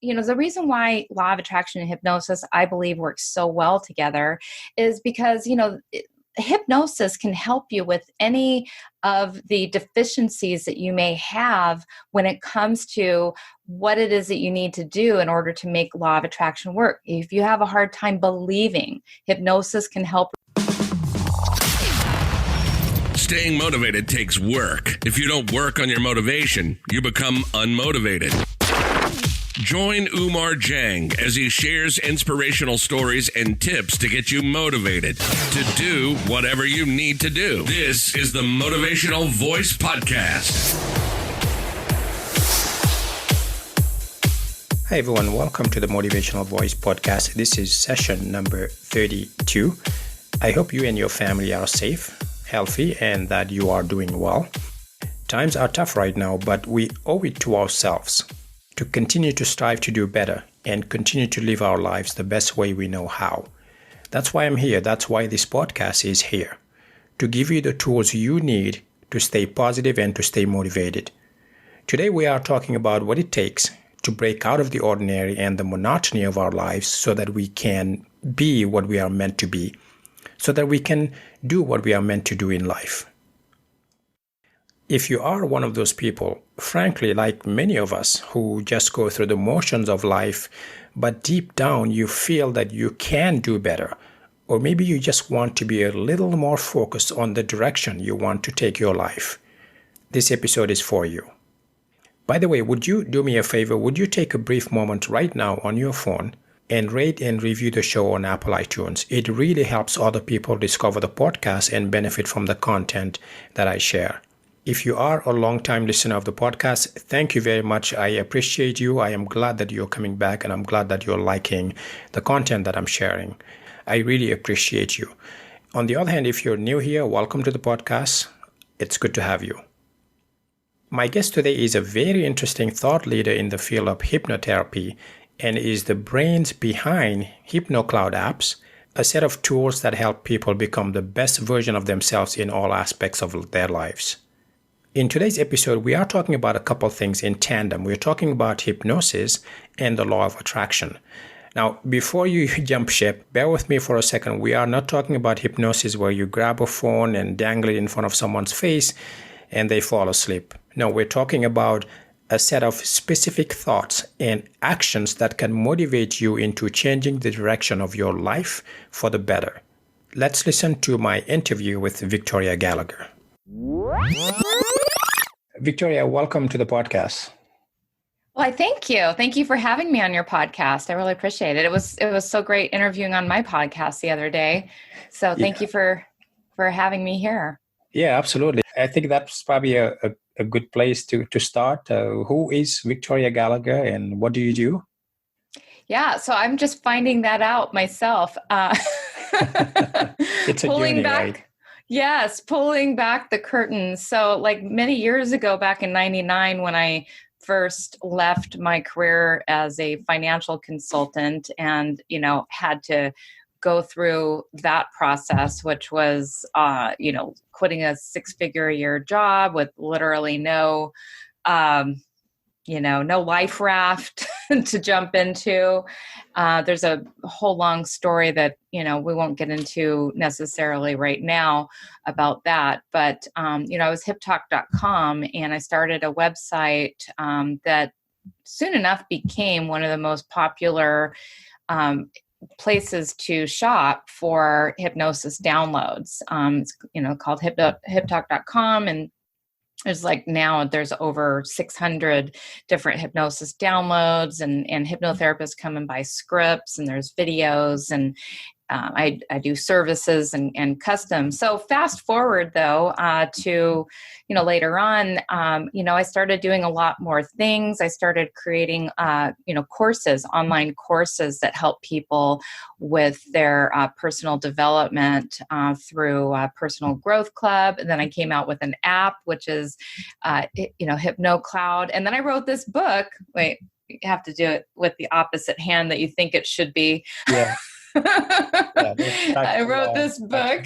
the reason why law of attraction and hypnosis, I believe, works so well together is because, hypnosis can help you with any of the deficiencies that you may have when it comes to what it is that you need to do in order to make law of attraction work. If you have a hard time believing, hypnosis can help. Staying motivated takes work. If you don't work on your motivation, you become unmotivated. Join Umar Jang as he shares inspirational stories and tips to get you motivated to do whatever you need to do. This is the Motivational Voice Podcast. Hi everyone, welcome to the Motivational Voice Podcast. This is session number 32. I hope you and your family are safe, healthy, and that you are doing well. Times are tough right now, but we owe it to ourselves to continue to strive to do better and continue to live our lives the best way we know how. That's why I'm here. That's why this podcast is here, to give you the tools you need to stay positive and to stay motivated. Today we are talking about what it takes to break out of the ordinary and the monotony of our lives so that we can be what we are meant to be, so that we can do what we are meant to do in life. If you are one of those people, frankly, like many of us who just go through the motions of life, but deep down you feel that you can do better, or maybe you just want to be a little more focused on the direction you want to take your life, this episode is for you. By the way, would you do me a favor? Would you take a brief moment right now on your phone and rate and review the show on Apple iTunes? It really helps other people discover the podcast and benefit from the content that I share. If you are a long-time listener of the podcast, thank you very much. I appreciate you. I am glad that you're coming back, and I'm glad that you're liking the content that I'm sharing. I really appreciate you. On the other hand, if you're new here, welcome to the podcast. It's good to have you. My guest today is a very interesting thought leader in the field of hypnotherapy and is the brains behind HypnoCloud apps, a set of tools that help people become the best version of themselves in all aspects of their lives. In today's episode, we are talking about a couple things in tandem. We're talking about hypnosis and the law of attraction. Now, before you jump ship, bear with me for a second. We are not talking about hypnosis where you grab a phone and dangle it in front of someone's face and they fall asleep. No, we're talking about a set of specific thoughts and actions that can motivate you into changing the direction of your life for the better. Let's listen to my interview with Victoria Gallagher. Victoria, welcome to the podcast. Well, I thank you. Thank you for having me on your podcast. I really appreciate it. It was so great interviewing on my podcast the other day. So thank you for having me here. Yeah, absolutely. I think that's probably a good place to start. Who is Victoria Gallagher and what do you do? Yeah, so I'm just finding that out myself. It's a journey, right? Yes, pulling back the curtain. So like many years ago, back in 99, when I first left my career as a financial consultant and, had to go through that process, which was, quitting a 6-figure a year job with literally no life raft to jump into. There's a whole long story that, we won't get into necessarily right now about that. But, I was hiptalk.com and I started a website that soon enough became one of the most popular places to shop for hypnosis downloads. It's, called hiptalk.com, and there's over 600 different hypnosis downloads, and hypnotherapists come and buy scripts, and there's videos, and I do services and custom. So fast forward though to later on, I started doing a lot more things. I started creating courses, online courses that help people with their personal development through Personal Growth Club. And then I came out with an app, which is HypnoCloud. And then I wrote this book. Wait, you have to do it with the opposite hand that you think it should be. Yeah. I wrote this book,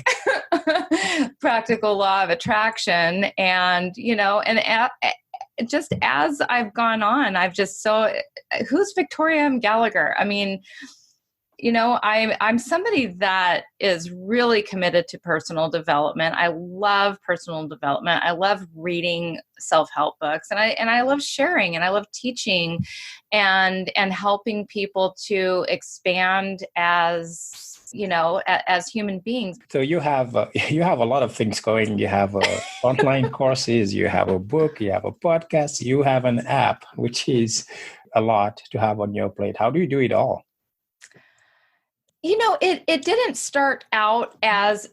Practical Law of Attraction, and just as I've gone on, who's Victoria Gallagher? I mean, I'm somebody that is really committed to personal development. I love personal development. I love reading self-help books, and I love sharing, and I love teaching and helping people to expand as human beings. So you have you have a lot of things going. You have online courses, you have a book, you have a podcast, you have an app, which is a lot to have on your plate. How do you do it all? It didn't start out as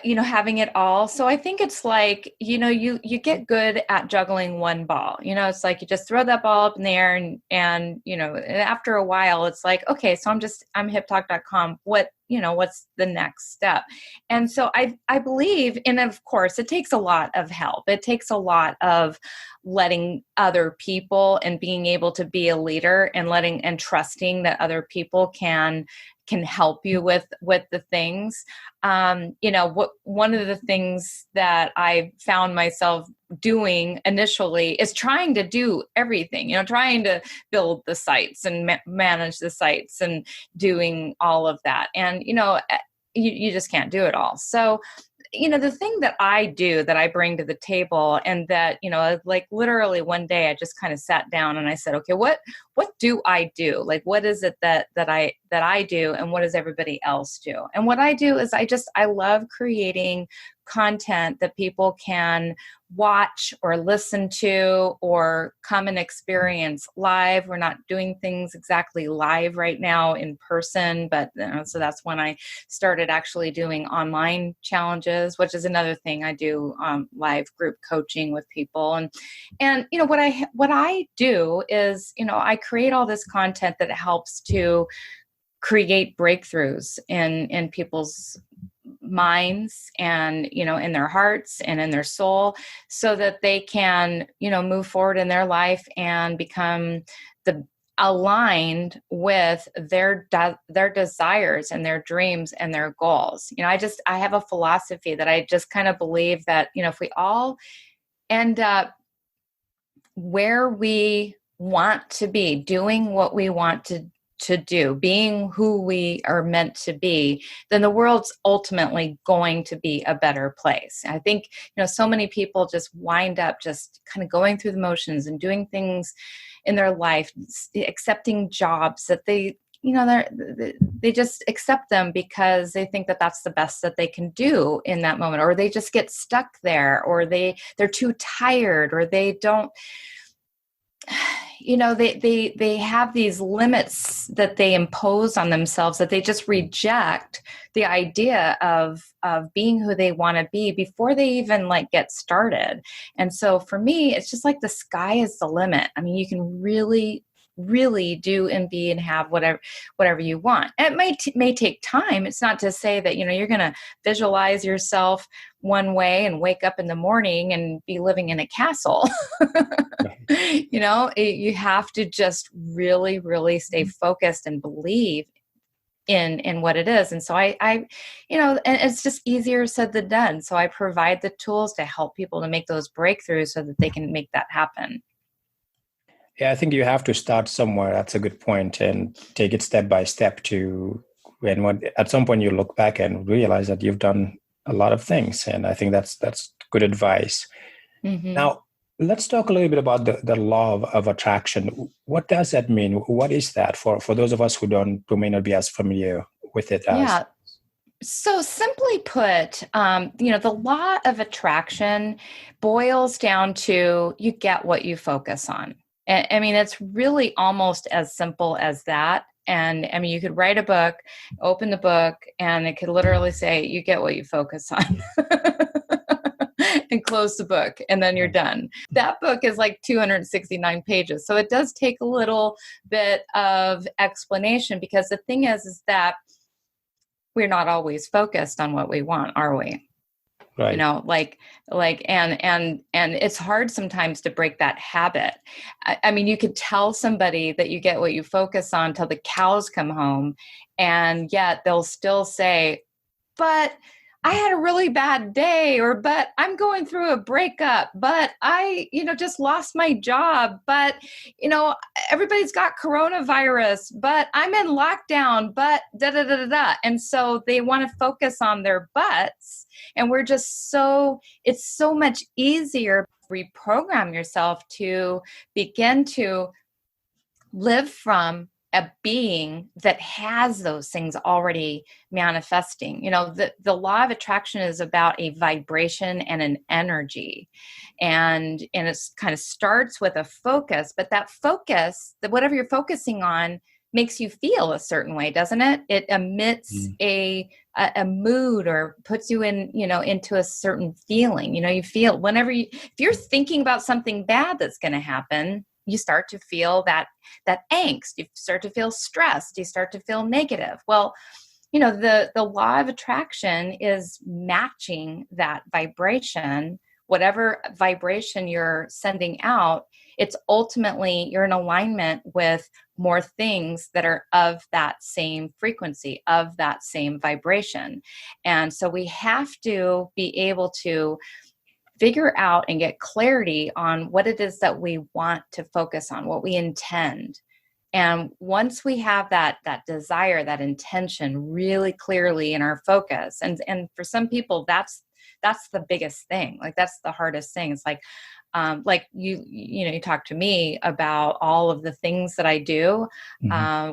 having it all. So I think it's like, you get good at juggling one ball. It's like you just throw that ball up in the air and after a while it's like, okay, so I'm hiptalk.com. What's the next step? And so I believe, and of course it takes a lot of help. It takes a lot of letting other people and being able to be a leader and trusting that other people can help you with the things. One of the things that I found myself doing initially is trying to do everything, trying to build the sites and manage the sites and doing all of that. And, you just can't do it all. So, the thing that I do, that I bring to the table, and that, like literally one day I just kind of sat down and I said, okay, what do I do? Like, what is it that I do, and what does everybody else do? And what I do is I love creating content that people can watch or listen to or come and experience live. We're not doing things exactly live right now in person, but so that's when I started actually doing online challenges, which is another thing I do, live group coaching with people. And what I do is, I create all this content that helps to create breakthroughs in people's minds and, in their hearts and in their soul, so that they can, move forward in their life and become aligned with their desires and their dreams and their goals. I have a philosophy that I just kind of believe that, if we all end up where we want to be, doing what we want to do, being who we are meant to be, then the world's ultimately going to be a better place. I think, so many people just wind up just kind of going through the motions and doing things in their life, accepting jobs that they just accept them because they think that that's the best that they can do in that moment, or they just get stuck there, or they're too tired, or they don't, they have these limits that they impose on themselves, that they just reject the idea of being who they want to be before they even get started. And so for me, it's just like the sky is the limit. I mean, you can really do and be and have whatever you want. And it may take time. It's not to say that, you're going to visualize yourself one way and wake up in the morning and be living in a castle. You have to just really stay focused and believe in what it is. And so I and it's just easier said than done. So I provide the tools to help people to make those breakthroughs so that they can make that happen. Yeah, I think you have to start somewhere. That's a good point, and take it step by step at some point you look back and realize that you've done a lot of things. And I think that's good advice. Mm-hmm. Now, let's talk a little bit about the law of attraction. What does that mean? What is that for those of us who may not be as familiar with it? Yeah. So simply put, the law of attraction boils down to you get what you focus on. I mean, it's really almost as simple as that. And I mean, you could write a book, open the book, and it could literally say, you get what you focus on. And close the book, and then you're done. That book is like 269 pages. So it does take a little bit of explanation, because the thing is that we're not always focused on what we want, are we? Right. And it's hard sometimes to break that habit. I mean, you could tell somebody that you get what you focus on till the cows come home, and yet they'll still say, but I had a really bad day, or, but I'm going through a breakup, but I, just lost my job, but, everybody's got coronavirus, but I'm in lockdown, but da, da, da, da, da. And so they want to focus on their buts. And we're just it's so much easier to reprogram yourself to begin to live from a being that has those things already manifesting. The law of attraction is about a vibration and an energy. And it kind of starts with a focus, but that focus, that whatever you're focusing on, makes you feel a certain way, doesn't it? It emits a mood, or puts you in, into a certain feeling. You feel if you're thinking about something bad that's going to happen, you start to feel that angst. You start to feel stressed. You start to feel negative. Well, the law of attraction is matching that vibration. Whatever vibration you're sending out, it's ultimately, you're in alignment with more things that are of that same frequency, of that same vibration. And so we have to be able to figure out and get clarity on what it is that we want to focus on, what we intend. And once we have that desire, that intention really clearly in our focus, and for some people, that's the biggest thing. Like, that's the hardest thing. It's like you talk to me about all of the things that I do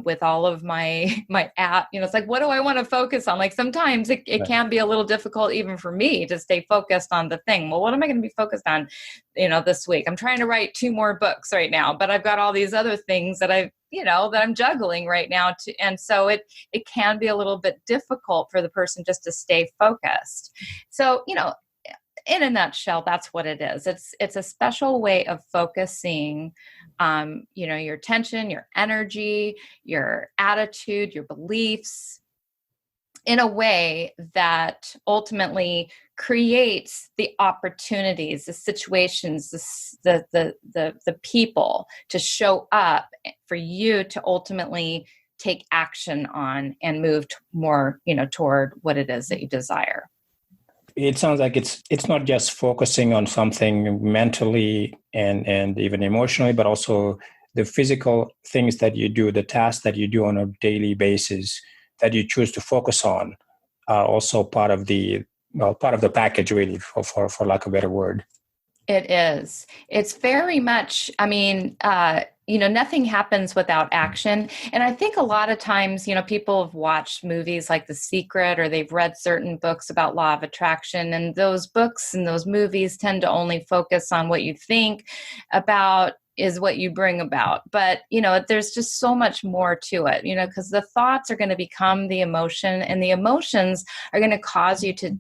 with all of my app. It's like, what do I want to focus on? Like, sometimes it can be a little difficult even for me to stay focused on the thing. Well, what am I going to be focused on, this week? I'm trying to write 2 more books right now, but I've got all these other things that that I'm juggling right now too. And so it can be a little bit difficult for the person just to stay focused. So, in a nutshell, that's what it is. It's a special way of focusing, your attention, your energy, your attitude, your beliefs, in a way that ultimately creates the opportunities, the situations, the people to show up for you to ultimately take action on and move more, toward what it is that you desire. It sounds like it's not just focusing on something mentally and even emotionally, but also the physical things that you do, the tasks that you do on a daily basis that you choose to focus on are also part of the package, really, for lack of a better word. It is. It's very much, nothing happens without action. And I think a lot of times, people have watched movies like The Secret, or they've read certain books about law of attraction. And those books and those movies tend to only focus on what you think about is what you bring about. But, there's just so much more to it, because the thoughts are going to become the emotion, and the emotions are going to cause you to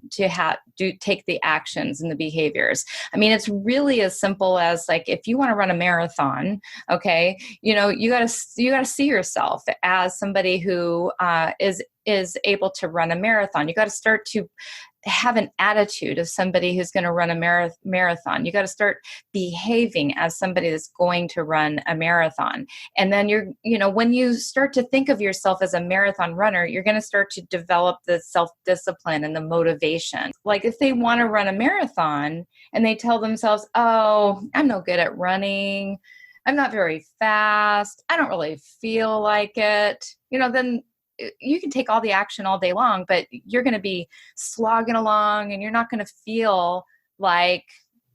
take the actions and the behaviors. It's really as simple as, like, if you want to run a marathon, okay, you got to see yourself as somebody who is able to run a marathon. You got to start to have an attitude of somebody who's going to run a marathon. You got to start behaving as somebody that's going to run a marathon. And then when you start to think of yourself as a marathon runner, you're going to start to develop the self-discipline and the motivation. Like, if they want to run a marathon and they tell themselves, oh, I'm no good at running, I'm not very fast, I don't really feel like it, then you can take all the action all day long, but you're going to be slogging along, and you're not going to feel like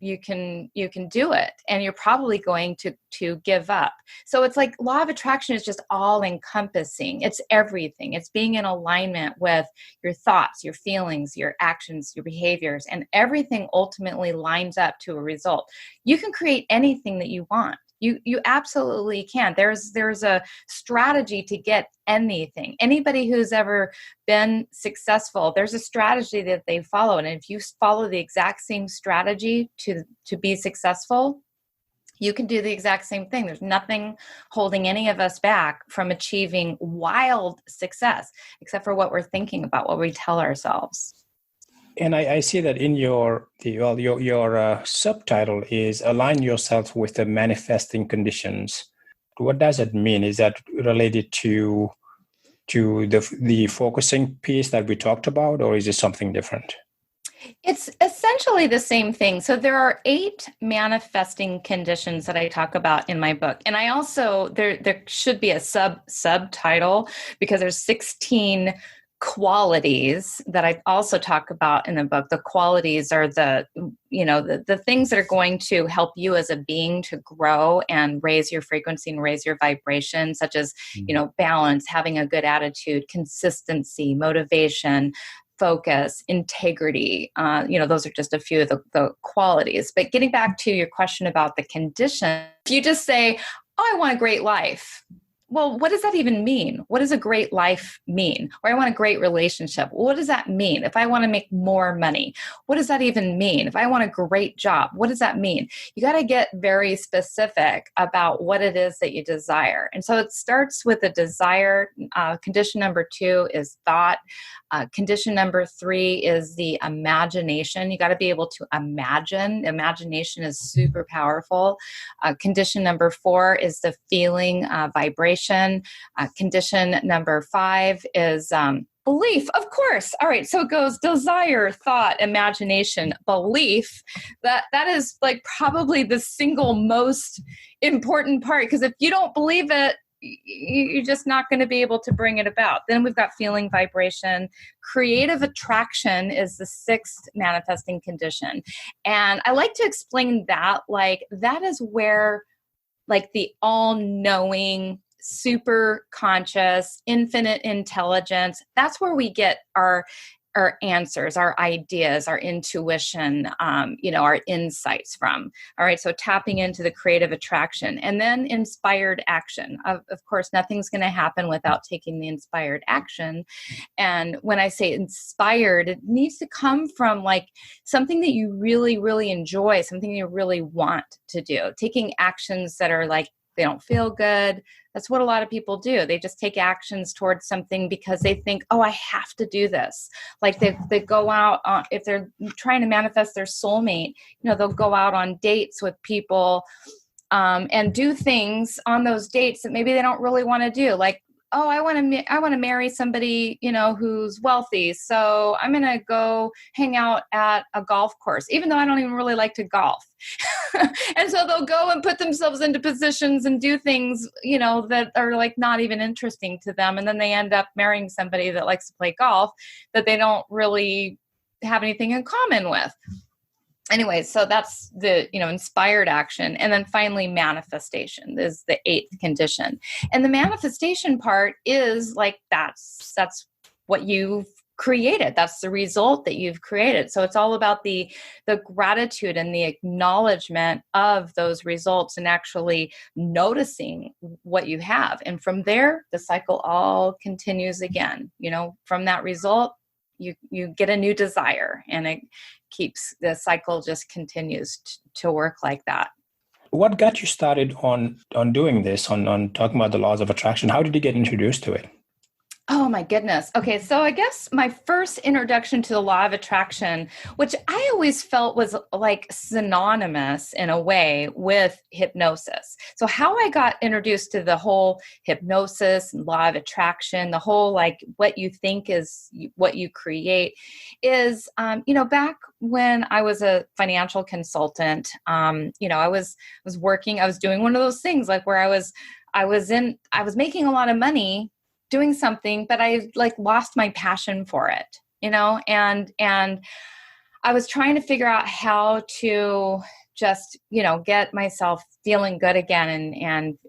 you can do it. And you're probably going to give up. So it's like law of attraction is just all encompassing. It's everything. It's being in alignment with your thoughts, your feelings, your actions, your behaviors, and everything ultimately lines up to a result. You can create anything that you want. You absolutely can. There's a strategy to get anything. Anybody who's ever been successful, there's a strategy that they follow. And if you follow the exact same strategy to be successful, you can do the exact same thing. There's nothing holding any of us back from achieving wild success, except for what we're thinking about, what we tell ourselves. And I see that in your subtitle is align yourself with the manifesting conditions. What does it mean? Is that related to the focusing piece that we talked about, or is it something different? It's essentially the same thing. So there are 8 manifesting conditions that I talk about in my book. And I also there should be a subtitle because there's 16 qualities that I also talk about in the book. The qualities are the things that are going to help you as a being to grow and raise your frequency and raise your vibration, such as, balance, having a good attitude, consistency, motivation, focus, integrity. Those are just a few of the qualities. But getting back to your question about the condition, if you just say, oh, I want a great life. Well, what does that even mean? What does a great life mean? Or I want a great relationship. What does that mean? If I want to make more money, what does that even mean? If I want a great job, what does that mean? You got to get very specific about what it is that you desire. And so it starts with a desire. Condition number 2 is thought. Condition number 3 is the imagination. You got to be able to imagine. Imagination is super powerful. Condition number 4 is the feeling, vibration. Condition number 5 is belief, of course. All right, so it goes desire, thought, imagination, belief. That is like probably the single most important part, because if you don't believe it, you're just not going to be able to bring it about. Then we've got feeling, vibration. Creative attraction is the 6th manifesting condition. And I like to explain that, like, that is where, like, the all-knowing, super conscious, infinite intelligence, that's where we get our answers, our ideas, our intuition, our insights from. All right, so tapping into the creative attraction, and then inspired action. Of course, nothing's going to happen without taking the inspired action. And when I say inspired, it needs to come from like something that you really, really enjoy, something you really want to do. Taking actions that are like, they don't feel good. That's what a lot of people do. They just take actions towards something because they think, oh, I have to do this. Like they go out, if they're trying to manifest their soulmate, they'll go out on dates with people and do things on those dates that maybe they don't really want to do. Like, oh, I want to marry somebody, who's wealthy. So I'm going to go hang out at a golf course, even though I don't even really like to golf. And so they'll go and put themselves into positions and do things, that are like not even interesting to them. And then they end up marrying somebody that likes to play golf that they don't really have anything in common with. Anyway, so that's the, inspired action. And then finally, manifestation is the 8th condition. And the manifestation part is like, that's what you've created. That's the result that you've created. So it's all about the gratitude and the acknowledgement of those results and actually noticing what you have. And from there, the cycle all continues again. From that result, you get a new desire, and it keeps, the cycle just continues to work like that. What got you started on doing this, on talking about the laws of attraction? How did you get introduced to it? Oh my goodness. Okay. So I guess my first introduction to the law of attraction, which I always felt was like synonymous in a way with hypnosis. So how I got introduced to the whole hypnosis and law of attraction, the whole, like, what you think is what you create is, back when I was a financial consultant, I was working, I was doing one of those things like where I was making a lot of money doing something, but I like lost my passion for it, and I was trying to figure out how to just, get myself feeling good again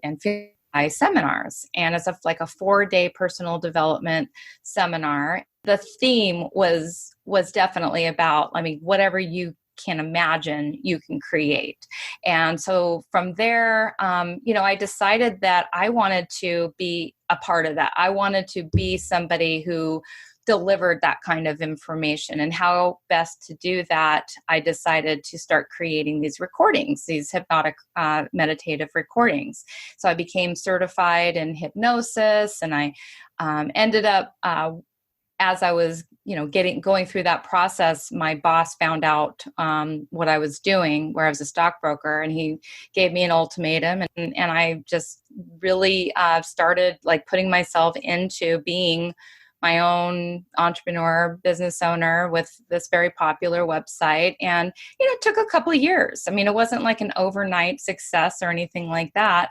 and feel my seminars. And it's a 4-day personal development seminar. The theme was definitely about, whatever you can imagine, you can create. And so from there, I decided that I wanted to be a part of that. I wanted to be somebody who delivered that kind of information. And how best to do that, I decided to start creating these recordings, these hypnotic meditative recordings. So I became certified in hypnosis, and I ended up as I was, going through that process, my boss found out what I was doing, where I was a stockbroker, and he gave me an ultimatum, and I just really started like putting myself into being my own entrepreneur, business owner with this very popular website. And, it took a couple of years. I mean, it wasn't like an overnight success or anything like that.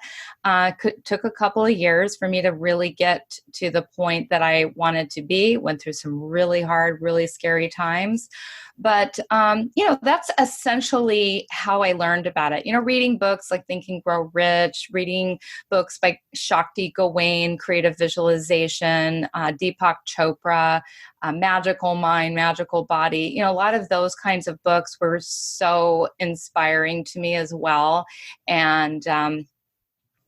Took a couple of years for me to really get to the point that I wanted to be. Went through some really hard, really scary times. But, that's essentially how I learned about it. Reading books like Think and Grow Rich, reading books by Shakti Gawain, Creative Visualization, Deepak Chopra, Magical Mind, Magical Body. A lot of those kinds of books were so inspiring to me as well. And,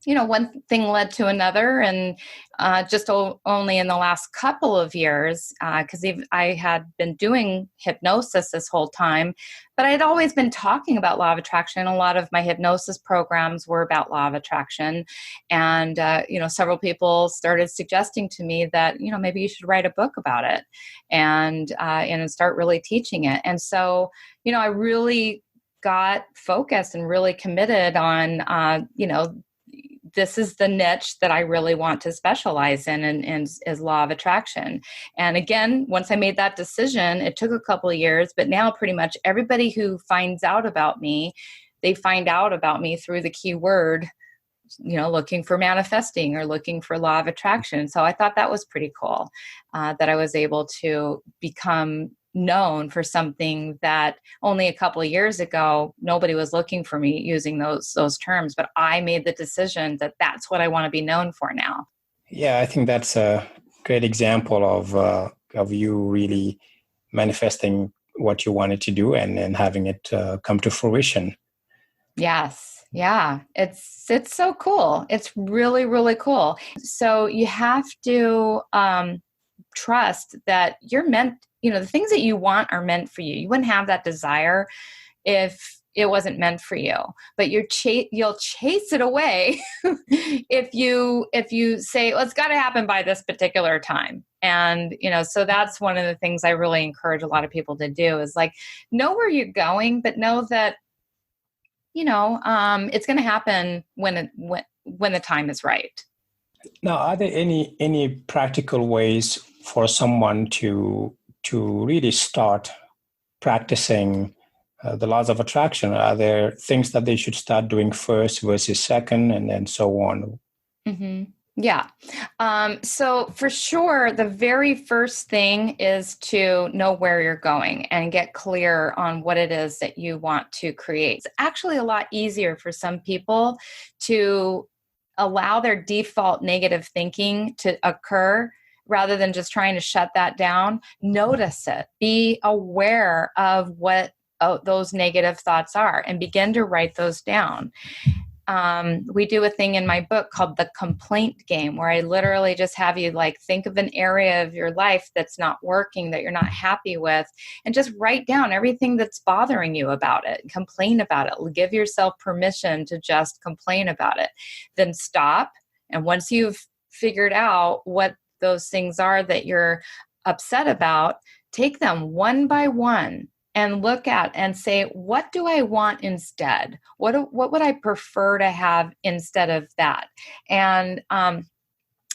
one thing led to another, and only in the last couple of years, because I had been doing hypnosis this whole time, but I had always been talking about law of attraction. A lot of my hypnosis programs were about law of attraction, and several people started suggesting to me that maybe you should write a book about it, and start really teaching it. And so I really got focused and really committed on this is the niche that I really want to specialize in, and is law of attraction. And again, once I made that decision, it took a couple of years, but now pretty much everybody who finds out about me, they find out about me through the keyword, looking for manifesting or looking for law of attraction. So I thought that was pretty cool, that I was able to become known for something that only a couple of years ago nobody was looking for me using those terms, but I made the decision that that's what I want to be known for now. Yeah, I think that's a great example of you really manifesting what you wanted to do and having it come to fruition. Yes. Yeah. It's so cool. It's really, really cool. So you have to trust that you're meant, the things that you want are meant for you. You wouldn't have that desire if it wasn't meant for you, but you'll chase it away if you say, well, it's got to happen by this particular time. And, so that's one of the things I really encourage a lot of people to do is like, know where you're going, but know that, it's going to happen when the time is right. Now, are there any practical ways for someone to really start practicing the laws of attraction? Are there things that they should start doing first versus second, and then so on? Mm-hmm. Yeah. So for sure, the very first thing is to know where you're going and get clear on what it is that you want to create. It's actually a lot easier for some people to allow their default negative thinking to occur rather than just trying to shut that down. Notice it. Be aware of what those negative thoughts are and begin to write those down. We do a thing in my book called the complaint game, where I literally just have you think of an area of your life that's not working, that you're not happy with, and just write down everything that's bothering you about it. Complain about it. Give yourself permission to just complain about it. Then stop. And once you've figured out what those things are that you're upset about, take them one by one and look at and say, what do I want instead? What would I prefer to have instead of that? And,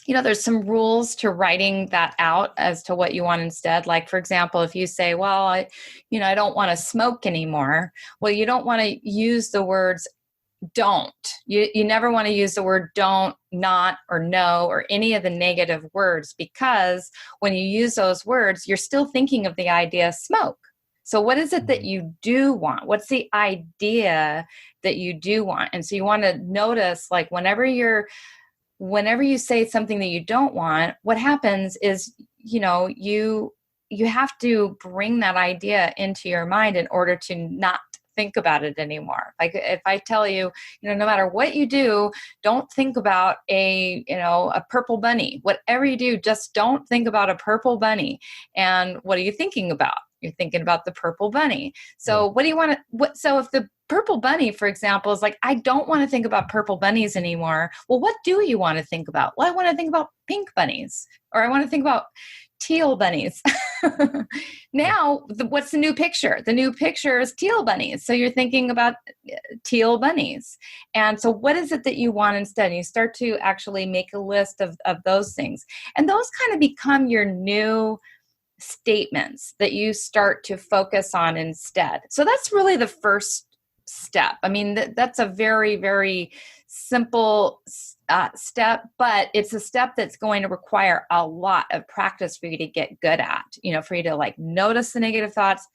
there's some rules to writing that out as to what you want instead. Like, for example, if you say, well, I don't want to smoke anymore. Well, you don't want to use the words don't. You never want to use the word don't, not, or no, or any of the negative words, because when you use those words, you're still thinking of the idea smoke. So what is it that you do want? What's the idea that you do want? And so you want to notice, whenever you say something that you don't want, what happens is, you have to bring that idea into your mind in order to not think about it anymore. Like if I tell you, no matter what you do, don't think about a purple bunny. Whatever you do, just don't think about a purple bunny. And what are you thinking about? You're thinking about the purple bunny. So what do you want to, so if the purple bunny, for example, is like, I don't want to think about purple bunnies anymore. Well, what do you want to think about? Well, I want to think about pink bunnies, or I want to think about teal bunnies. Now, what's the new picture? The new picture is teal bunnies. So you're thinking about teal bunnies. And so what is it that you want instead? And you start to actually make a list of those things. And those kind of become your new statements that you start to focus on instead. So that's really the first step. I mean, that's a very, very simple step, but it's a step that's going to require a lot of practice for you to get good at, for you to like notice the negative thoughts.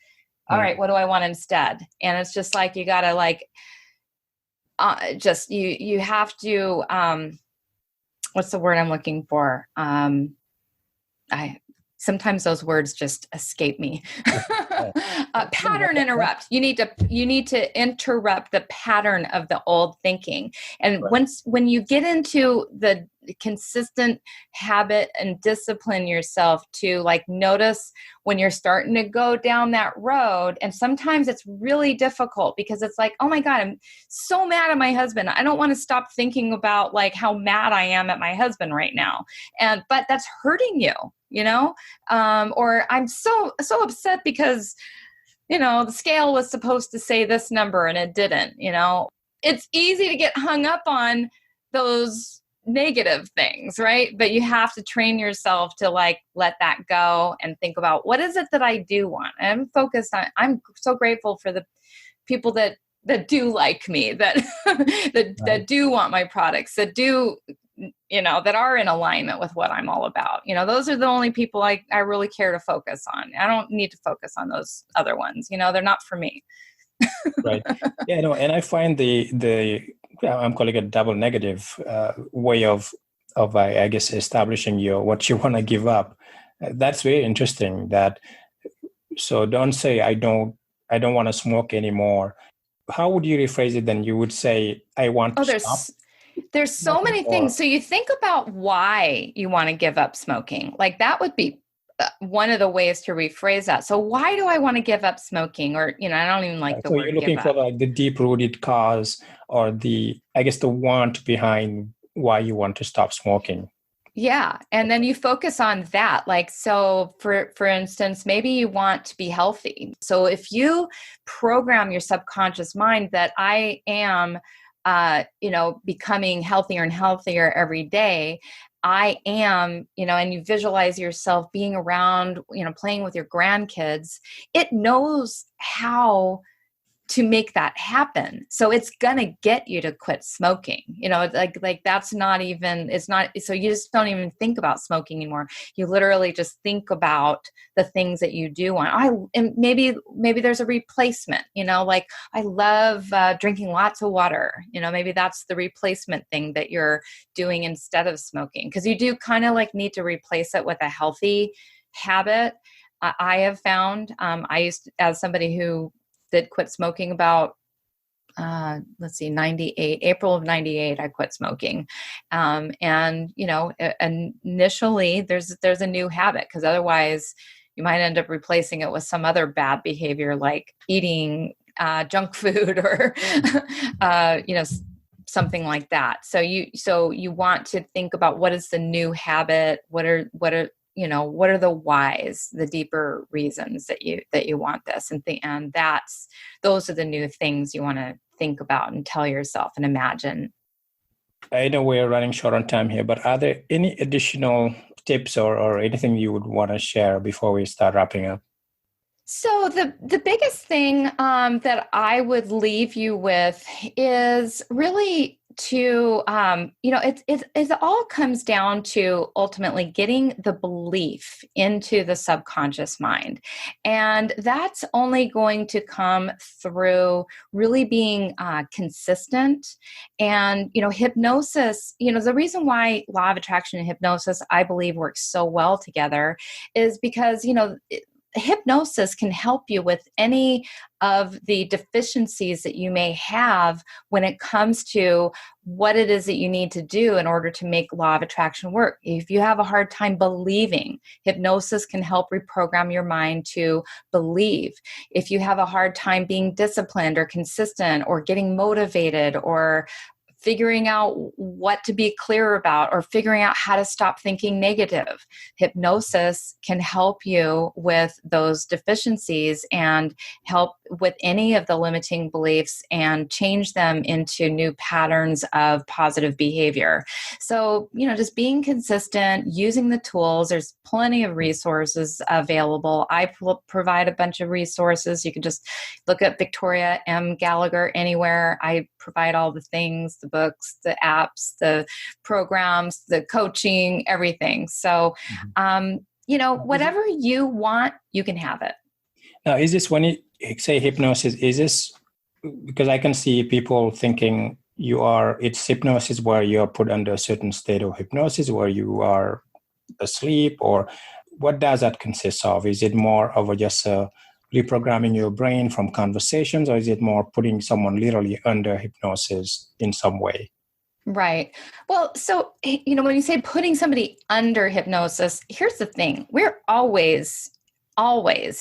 All right, what do I want instead? And it's just like, you got to like, you have to, what's the word I'm looking for? Sometimes those words just escape me. Pattern interrupt. You need to interrupt the pattern of the old thinking. And when you get into the consistent habit and discipline yourself to like notice when you're starting to go down that road. And sometimes it's really difficult because it's like, oh my God, I'm so mad at my husband. I don't want to stop thinking about like how mad I am at my husband right now. But that's hurting you, or I'm so upset because, the scale was supposed to say this number and it didn't, It's easy to get hung up on those negative things, right? But you have to train yourself to like let that go and think about, what is it that I do want? And I'm so grateful for the people that do like me, that that do want my products, that do, that are in alignment with what I'm all about. Those are the only people I really care to focus on. I don't need to focus on those other ones. They're not for me. Right. Yeah, and I find the I'm calling it double negative way of I guess establishing what you want to give up. That's very interesting. So don't say I don't want to smoke anymore. How would you rephrase it then? You would say I want to stop. There's so many things. So you think about why you want to give up smoking. Like that would be one of the ways to rephrase that. So why do I want to give up smoking? Or, I don't even like the word. So you're looking for like the deep-rooted cause, or the want behind why you want to stop smoking. Yeah. And then you focus on that. Like, so for instance, maybe you want to be healthy. So if you program your subconscious mind that I am, becoming healthier and healthier every day, I am, and you visualize yourself being around, playing with your grandkids, it knows how to make that happen. So it's going to get you to quit smoking, like that's not even, it's not, so you just don't even think about smoking anymore. You literally just think about the things that you do want. And maybe there's a replacement, like I love drinking lots of water, maybe that's the replacement thing that you're doing instead of smoking. Cause you do kind of like need to replace it with a healthy habit. I have found, as somebody who did quit smoking about, 98, April of 98, I quit smoking. And, initially there's a new habit, because otherwise you might end up replacing it with some other bad behavior, like eating junk food or, something like that. So you want to think about what is the new habit? What are the whys, the deeper reasons that you want this, and those are the new things you want to think about and tell yourself and imagine. I know we're running short on time here, but are there any additional tips or anything you would want to share before we start wrapping up? So the biggest thing that I would leave you with is really to, it all comes down to ultimately getting the belief into the subconscious mind. And that's only going to come through really being consistent. And, hypnosis, the reason why law of attraction and hypnosis, I believe, works so well together is because, hypnosis can help you with any of the deficiencies that you may have when it comes to what it is that you need to do in order to make law of attraction work. If you have a hard time believing, hypnosis can help reprogram your mind to believe. If you have a hard time being disciplined or consistent or getting motivated or figuring out what to be clear about or figuring out how to stop thinking negative, hypnosis can help you with those deficiencies and help with any of the limiting beliefs and change them into new patterns of positive behavior. So, just being consistent, using the tools, there's plenty of resources available. I provide a bunch of resources. You can just look up Victoria M. Gallagher anywhere. I provide all the things, the books, the apps, the programs, the coaching, everything. So, whatever you want, you can have it. Now, is this when you say hypnosis, is this because I can see people thinking it's hypnosis where you're put under a certain state of hypnosis where you are asleep, or what does that consist of? Is it more of just reprogramming your brain from conversations, or is it more putting someone literally under hypnosis in some way? Right. Well, so, when you say putting somebody under hypnosis, here's the thing. We're always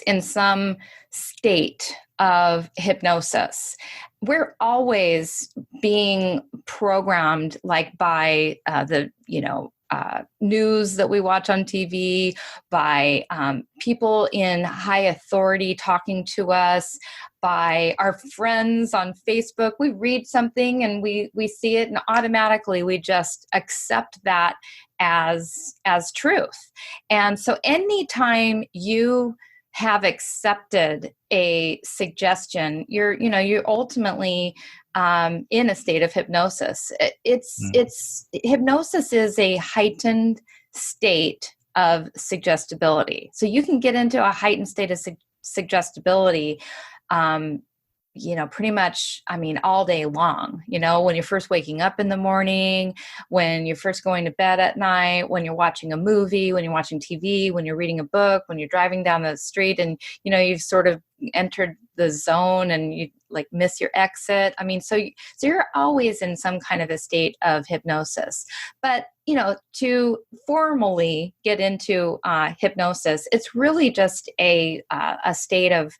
in some state of hypnosis. We're always being programmed like by the news that we watch on TV, by people in high authority talking to us, by our friends on Facebook. We read something and we see it, and automatically we just accept that as truth. And so anytime you have accepted a suggestion, you're ultimately in a state of hypnosis. Hypnosis is a heightened state of suggestibility. So you can get into a heightened state of suggestibility, pretty much, all day long, when you're first waking up in the morning, when you're first going to bed at night, when you're watching a movie, when you're watching TV, when you're reading a book, when you're driving down the street and, you've sort of entered the zone and you like miss your exit. So you're always in some kind of a state of hypnosis. But, to formally get into hypnosis, it's really just a state of,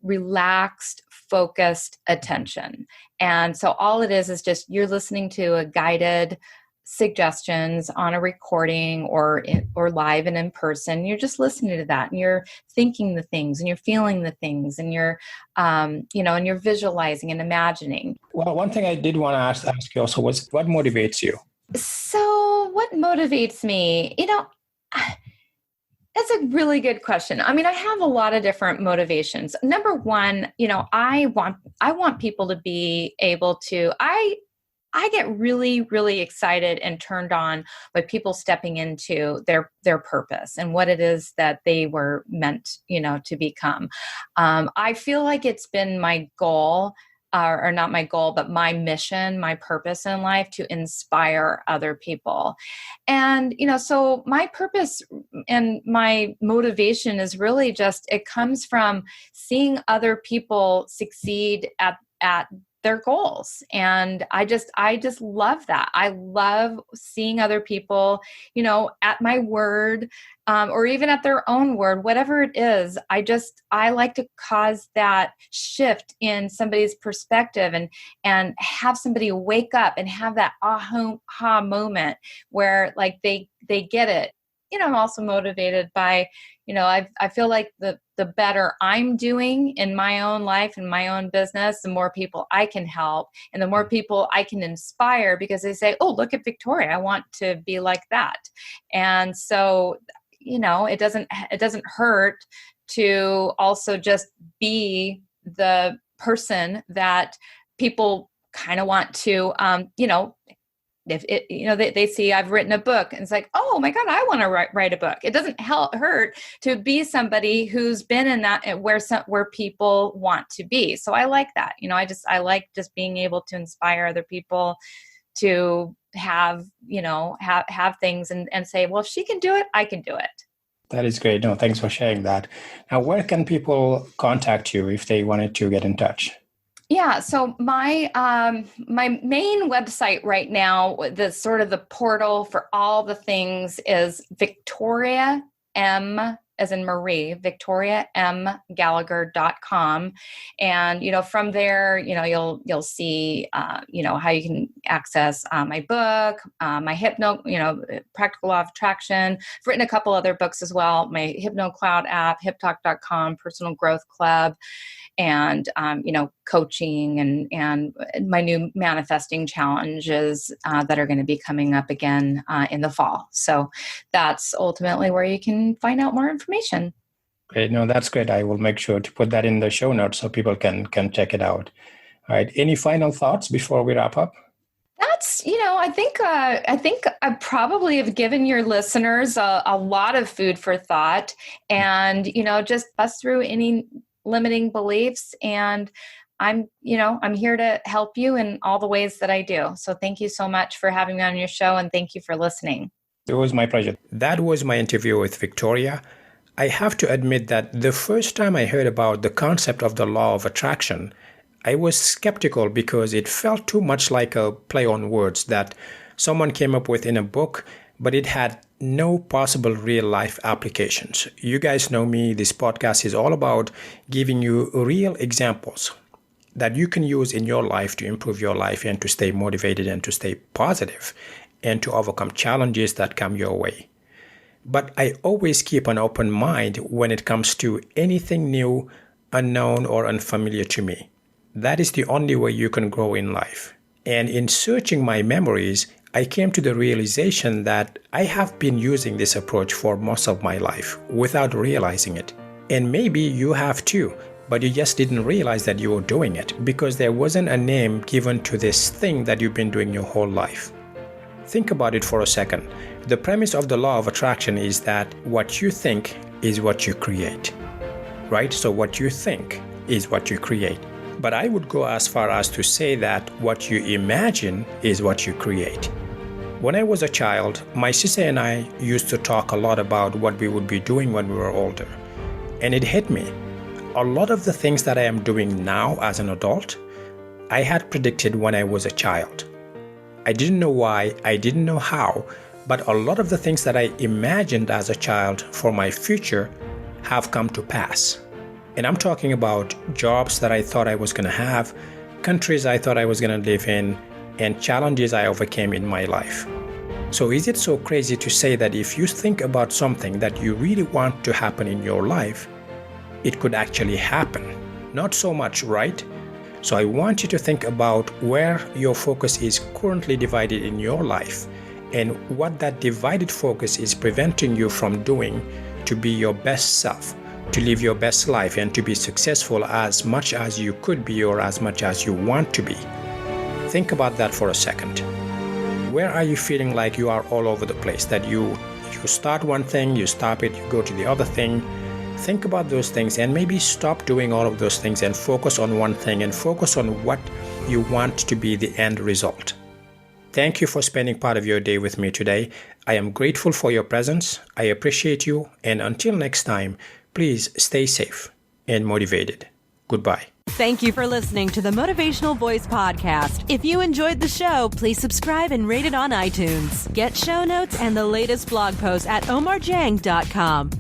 relaxed, focused attention. And so all it is just you're listening to a guided suggestions on a recording or live and in person. You're just listening to that and you're thinking the things and you're feeling the things and you're, and you're visualizing and imagining. Well, one thing I did want to ask you also was what motivates you? So what motivates me? That's a really good question. I have a lot of different motivations. Number one, I want people to be able to, I get really, really excited and turned on by people stepping into their purpose and what it is that they were meant, to become. I feel like it's been my goal, or not my goal, but my mission, my purpose in life to inspire other people. And, so my purpose and my motivation is really just, it comes from seeing other people succeed at their goals. And I just love that. I love seeing other people, at my word, or even at their own word, whatever it is. I like to cause that shift in somebody's perspective and have somebody wake up and have that aha moment where like they get it. I'm also motivated by, I feel like the better I'm doing in my own life and my own business, the more people I can help and the more people I can inspire because they say, oh, look at Victoria. I want to be like that. And so, it doesn't hurt to also just be the person that people kind of want to, if it, they see I've written a book and it's like, oh my God, I want to write a book. It doesn't hurt to be somebody who's been in that where people want to be. So I like that. I like just being able to inspire other people to have, have things and say, well, if she can do it, I can do it. That is great. No, thanks for sharing that. Now, where can people contact you if they wanted to get in touch? Yeah, so my my main website right now, the sort of the portal for all the things, is Victoria M as in Marie, VictoriaMGallagher.com. And, from there, you'll see, how you can access my book, my Practical Law of Attraction. I've written a couple other books as well, my HypnoCloud app, HipTalk.com, Personal Growth Club, and coaching and my new manifesting challenges that are going to be coming up again in the fall. So that's ultimately where you can find out more information. Great. No, that's great. I will make sure to put that in the show notes so people can check it out. All right. Any final thoughts before we wrap up? That's, I think I probably have given your listeners a lot of food for thought, and, just bust through any limiting beliefs. And I'm here to help you in all the ways that I do. So thank you so much for having me on your show, and thank you for listening. It was my pleasure. That was my interview with Victoria. I have to admit that the first time I heard about the concept of the law of attraction, I was skeptical because it felt too much like a play on words that someone came up with in a book, but it had no possible real life applications. You guys know me. This podcast is all about giving you real examples that you can use in your life to improve your life and to stay motivated and to stay positive and to overcome challenges that come your way. But I always keep an open mind when it comes to anything new, unknown, or unfamiliar to me. That is the only way you can grow in life. And in searching my memories, I came to the realization that I have been using this approach for most of my life without realizing it. And maybe you have too, but you just didn't realize that you were doing it because there wasn't a name given to this thing that you've been doing your whole life. Think about it for a second. The premise of the law of attraction is that what you think is what you create, right? So what you think is what you create. But I would go as far as to say that what you imagine is what you create. When I was a child, my sister and I used to talk a lot about what we would be doing when we were older. And it hit me. A lot of the things that I am doing now as an adult, I had predicted when I was a child. I didn't know why, I didn't know how, but a lot of the things that I imagined as a child for my future have come to pass. And I'm talking about jobs that I thought I was going to have, countries I thought I was going to live in, and challenges I overcame in my life. So is it so crazy to say that if you think about something that you really want to happen in your life, it could actually happen? Not so much, right? So I want you to think about where your focus is currently divided in your life and what that divided focus is preventing you from doing to be your best self, to live your best life, and to be successful as much as you could be or as much as you want to be. Think about that for a second. Where are you feeling like you are all over the place? That you start one thing, you stop it, you go to the other thing. Think about those things and maybe stop doing all of those things and focus on one thing and focus on what you want to be the end result. Thank you for spending part of your day with me today. I am grateful for your presence. I appreciate you. And until next time, please stay safe and motivated. Goodbye. Thank you for listening to the Motivational Voice Podcast. If you enjoyed the show, please subscribe and rate it on iTunes. Get show notes and the latest blog posts at omarjang.com.